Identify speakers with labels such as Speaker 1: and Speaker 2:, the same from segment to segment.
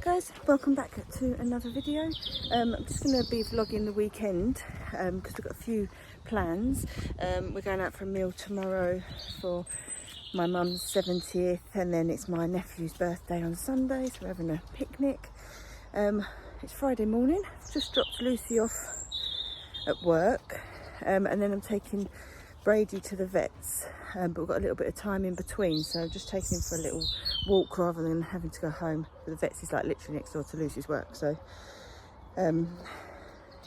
Speaker 1: Guys, welcome back to another video. I'm just going to be vlogging the weekend because we've got a few plans. We're going out for a meal tomorrow for my mum's 70th, and then it's my nephew's birthday on Sunday, so we're having a picnic. It's Friday morning. Just dropped Lucy off at work, and then I'm taking Brady to the vets, but we've got a little bit of time in between, so I'm just taking him for a little walk rather than having to go home. The vets is like literally next door to Lucy's work, so yeah,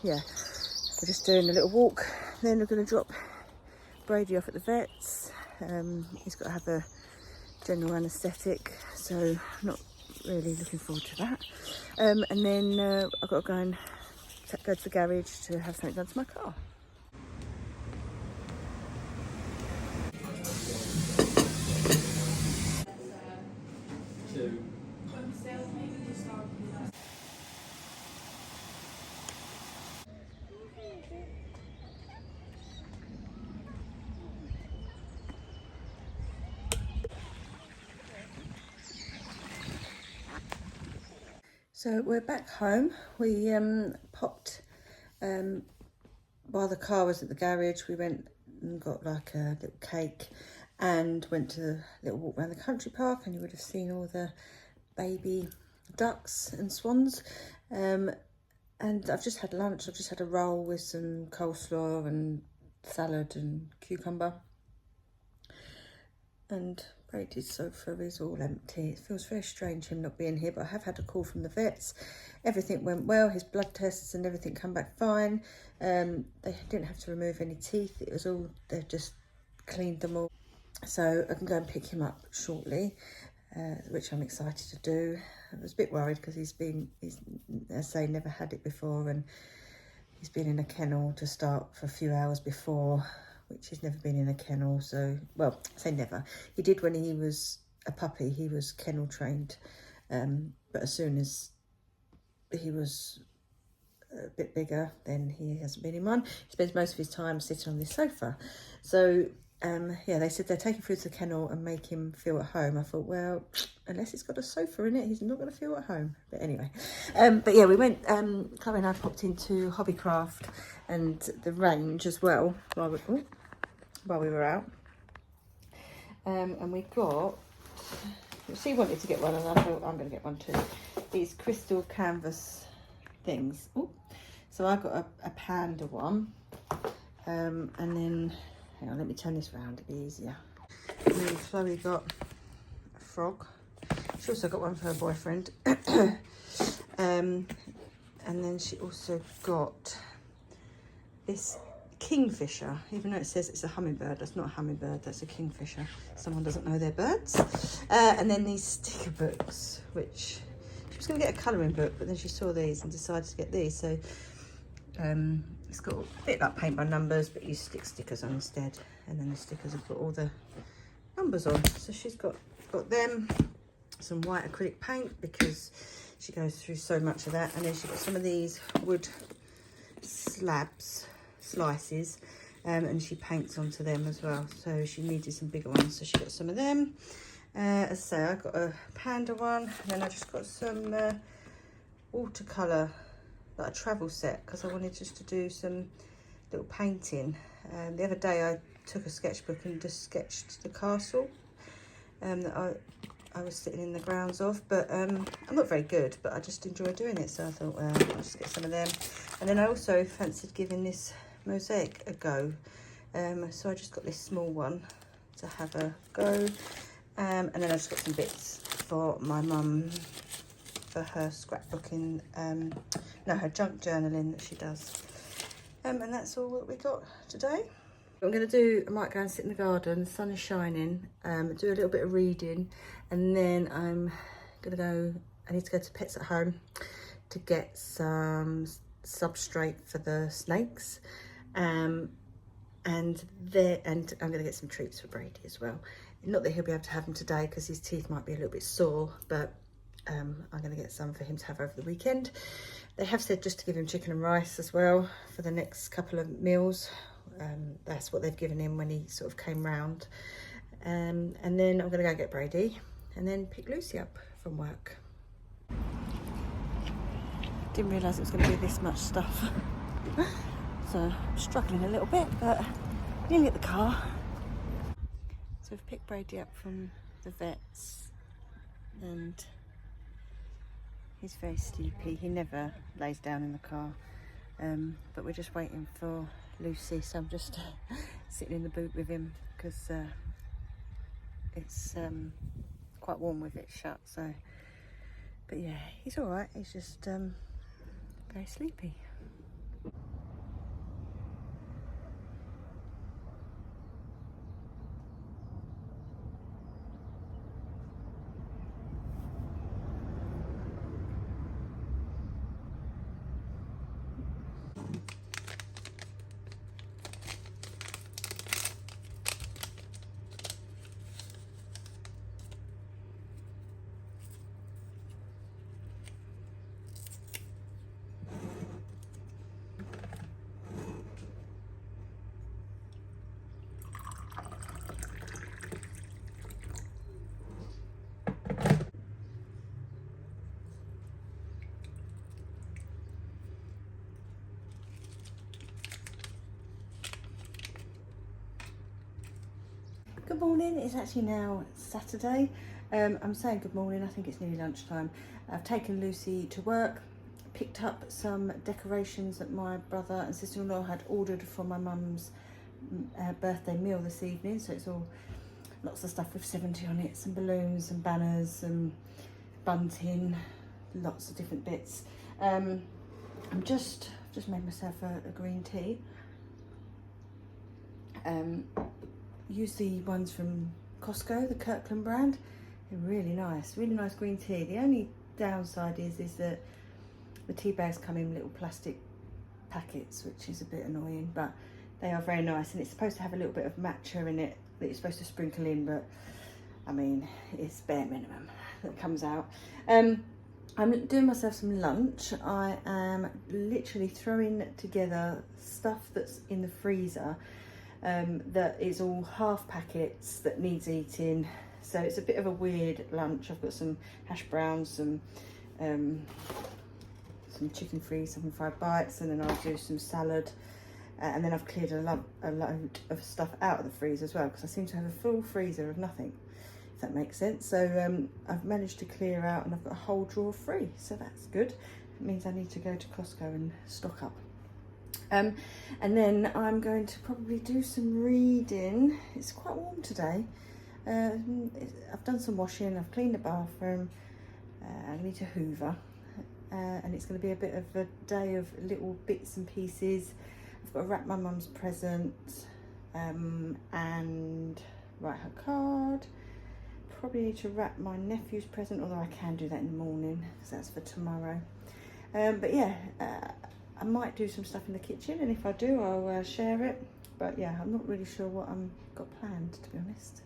Speaker 1: we're just doing a little walk. Then we're going to drop Brady off at the vets. He's got to have a general anaesthetic, so not really looking forward to that. And then I've got to go and go to the garage to have something done to my car. So we're back home. We popped, while the car was at the garage, we went and got like a little cake and went to a little walk around the country park, and you would have seen all the baby ducks and swans. And I've just had lunch. I've just had a roll with some coleslaw and salad and cucumber. And Brady's sofa is all empty. It feels very strange him not being here, but I have had a call from the vets. Everything went well. His blood tests and everything come back fine. They didn't have to remove any teeth. It was all, they've just cleaned them all. So I can go and pick him up shortly, which I'm excited to do. I was a bit worried because he's, as I say, never had it before, and he's been in a kennel to start for a few hours before, which he's never been in a kennel. So, well, I say never. He did when he was a puppy. He was kennel trained, but as soon as he was a bit bigger, then he hasn't been in one. He spends most of his time sitting on this sofa. So, yeah, they said they're taking through to the kennel and make him feel at home. I thought, well, unless it's got a sofa in it, he's not going to feel at home. But anyway, but yeah, we went, Chloe and I popped into Hobbycraft and the range as well while we were out. And we got, she wanted to get one, and I thought I'm going to get one too. These crystal canvas things. Ooh. So I got a panda one, and then, hang on, let me turn this round, it'll be easier. And then Chloe got a frog. She also got one for her boyfriend. And then she also got this kingfisher, even though it says it's a hummingbird. That's not a hummingbird, that's a kingfisher. Someone doesn't know their birds. And then these sticker books, which she was going to get a colouring book, but then she saw these and decided to get these. So it's got a bit like paint by numbers, but you stick stickers on instead, and then the stickers have got all the numbers on. So she's got them, some white acrylic paint because she goes through so much of that, and then she got some of these wood slices, and she paints onto them as well. So she needed some bigger ones, so she got some of them. As I say, I got a panda one, and then I just got some watercolour, like a travel set, because I wanted just to do some little painting. The other day I took a sketchbook and just sketched the castle that I was sitting in the grounds of, but I'm not very good, but I just enjoy doing it, so I thought, well, I'll just get some of them. And then I also fancied giving this mosaic a go, so I just got this small one to have a go, and then I just got some bits for my mum for her scrapbooking, her junk journaling that she does, and that's all that we got today. I might go and sit in the garden, the sun is shining, do a little bit of reading, and then I need to go to Pets at Home to get some substrate for the snakes, and I'm going to get some treats for Brady as well. Not that he'll be able to have them today because his teeth might be a little bit sore, but I'm going to get some for him to have over the weekend. They have said just to give him chicken and rice as well for the next couple of meals. That's what they've given him when he sort of came round. And then I'm going to go get Brady and then pick Lucy up from work. Didn't realise it was going to be this much stuff. So I'm struggling a little bit, but nearly at the car. So we've picked Brady up from the vets and he's very sleepy. He never lays down in the car, but we're just waiting for Lucy, so I'm just sitting in the boot with him because it's quite warm with it shut. So, but yeah, he's all right. He's just very sleepy. Good morning. It's actually now Saturday. I'm saying good morning, I think it's nearly lunchtime. I've taken Lucy to work, picked up some decorations that my brother and sister-in-law had ordered for my mum's birthday meal this evening. So it's all lots of stuff with 70 on it, some balloons, some banners, some bunting, lots of different bits. I'm just made myself a green tea. Use the ones from Costco, the Kirkland brand. They're really nice green tea. The only downside is that the tea bags come in little plastic packets, which is a bit annoying, but they are very nice, and it's supposed to have a little bit of matcha in it that you're supposed to sprinkle in, but I mean, it's bare minimum that comes out. I'm doing myself some lunch. I am literally throwing together stuff that's in the freezer that is all half packets that needs eating. So it's a bit of a weird lunch. I've got some hash browns, some chicken freeze, some fried bites, and then I'll do some salad. And then I've cleared a load of stuff out of the freezer as well, because I seem to have a full freezer of nothing, if that makes sense. So I've managed to clear out, and I've got a whole drawer free, so that's good. It means I need to go to Costco and stock up. And then I'm going to probably do some reading. It's quite warm today. I've done some washing, I've cleaned the bathroom, I need to hoover, and it's going to be a bit of a day of little bits and pieces. I've got to wrap my mum's present and write her card. Probably need to wrap my nephew's present, although I can do that in the morning because that's for tomorrow. But yeah, I might do some stuff in the kitchen, and if I do, I'll share it. But yeah, I'm not really sure what I've got planned, to be honest.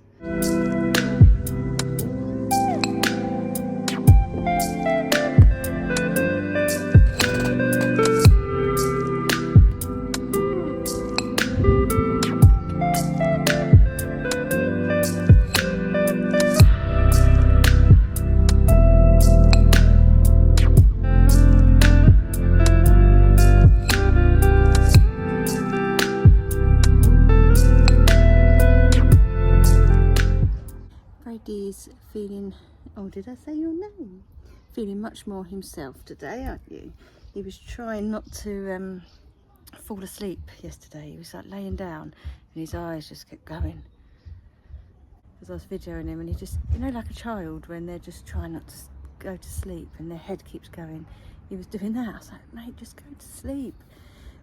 Speaker 1: Brady's feeling, oh, did I say your name? Feeling much more himself today, aren't you? He was trying not to fall asleep yesterday. He was like laying down and his eyes just kept going. As I was videoing him, and he just, you know, like a child when they're just trying not to go to sleep and their head keeps going. He was doing that. I was like, mate, just go to sleep.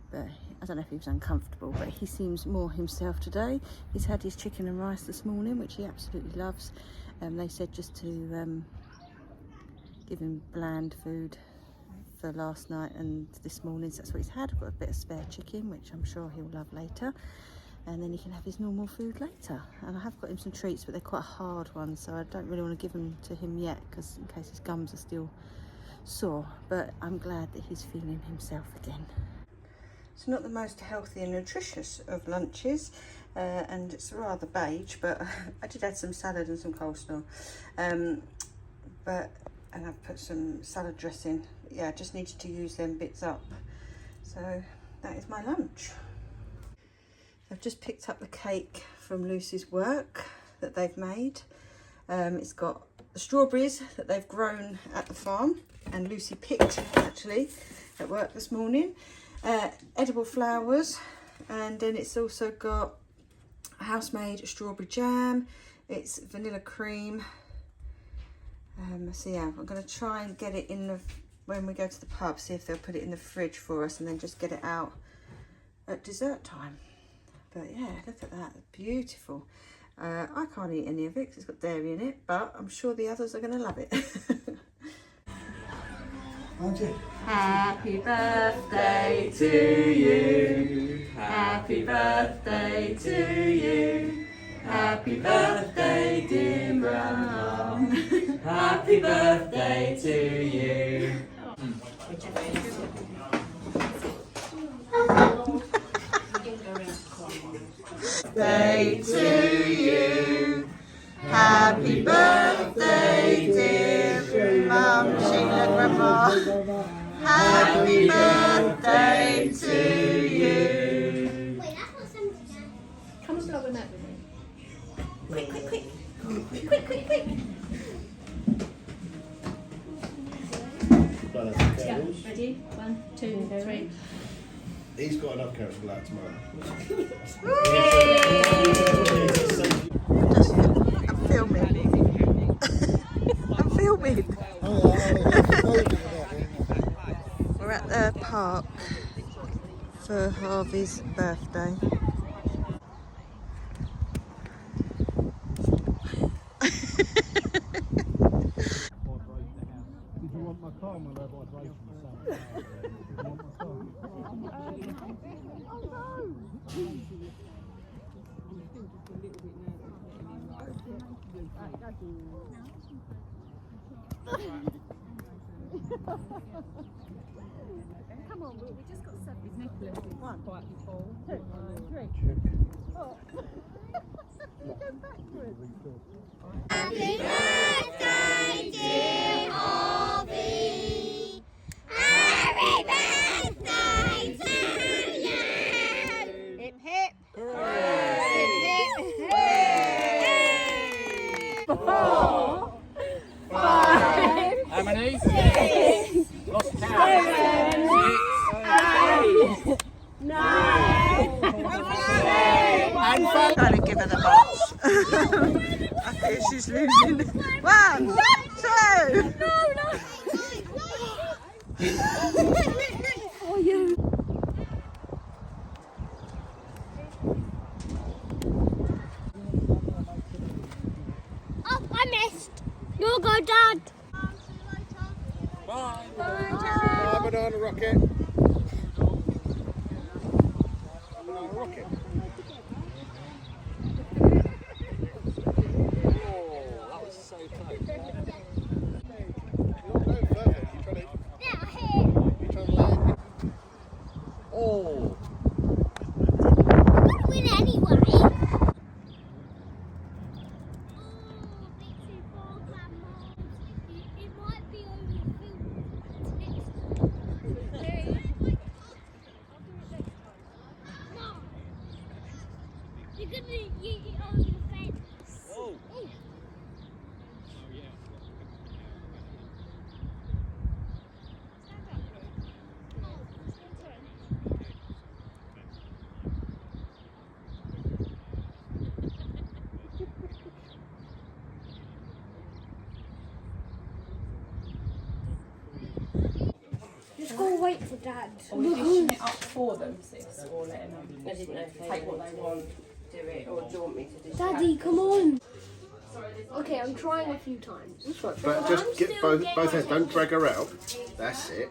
Speaker 1: But I don't know if he was uncomfortable, but he seems more himself today. He's had his chicken and rice this morning, which he absolutely loves. They said just to give him bland food for last night and this morning, so that's what he's had. I've got a bit of spare chicken, which I'm sure he'll love later, and then he can have his normal food later. And I have got him some treats, but they're quite hard ones, so I don't really want to give them to him yet, because in case his gums are still sore. But I'm glad that he's feeling himself again. It's not the most healthy and nutritious of lunches, and it's rather beige, but I did add some salad and some coleslaw. And I've put some salad dressing yeah, I just needed to use them bits up. So that is my lunch. I've just picked up the cake from Lucy's work that they've made. It's got the strawberries that they've grown at the farm and Lucy picked actually at work this morning. Edible flowers, and then it's also got house-made strawberry jam. It's vanilla cream. So yeah, I'm going to try and get it in the, when we go to the pub, see if they'll put it in the fridge for us and then just get it out at dessert time. But yeah, look at that, beautiful. I can't eat any of it because it's got dairy in it, but I'm sure the others are going to love it. Happy birthday to you. Happy birthday to you. Happy birthday, dear Mum. Happy birthday to you. Birthday to you. Happy birthday, dear Mum, Sheila, Grandma. Happy birthday to you.
Speaker 2: Wait, that's not something.
Speaker 3: Come and blow a note with me.
Speaker 1: Quick, quick, quick. Quick, quick, quick.
Speaker 3: Yeah, ready? 1, 2, 3.
Speaker 4: He's got enough carrots for that tomorrow.
Speaker 1: I'm filming. I'm filming. We're at the park for Harvey's birthday.
Speaker 4: Did you want my car, my low vibration? You want my car?
Speaker 3: Come on, we just got 7. His necklace is quite full. 2, 3. Oh. Go backwards.
Speaker 2: Happy birthday, dear Harvey. Happy birthday to you.
Speaker 1: Hip hip.
Speaker 2: Hooray.
Speaker 1: Hip hip.
Speaker 3: 4, 5.
Speaker 5: How many?
Speaker 3: 6.
Speaker 5: Lost count.
Speaker 3: 7. 8. 9.
Speaker 1: I'm trying to give her the box. I think she's losing. 1, 2.
Speaker 3: Oh, you.
Speaker 2: Oh, I missed. You'll go, Dad.
Speaker 5: Bye.
Speaker 4: Bye, banana rocket. Banana rocket.
Speaker 5: Oh, that was so close.
Speaker 4: You're not going further.
Speaker 2: Yeah, here.
Speaker 4: You trying to land?
Speaker 5: Oh.
Speaker 2: Win anyway. Oh, bit too far, Grandma. It might be No. You're gonna eat it on the fence.
Speaker 5: Oh.
Speaker 2: Just go wait for Dad.
Speaker 6: Are we dishing it up for them, sis, or letting them take what they want, do it, or do you want me to dish it
Speaker 2: Daddy,
Speaker 6: out?
Speaker 2: come on. Okay, I'm trying a few times.
Speaker 4: But just get both hands. Don't drag her out. That's it.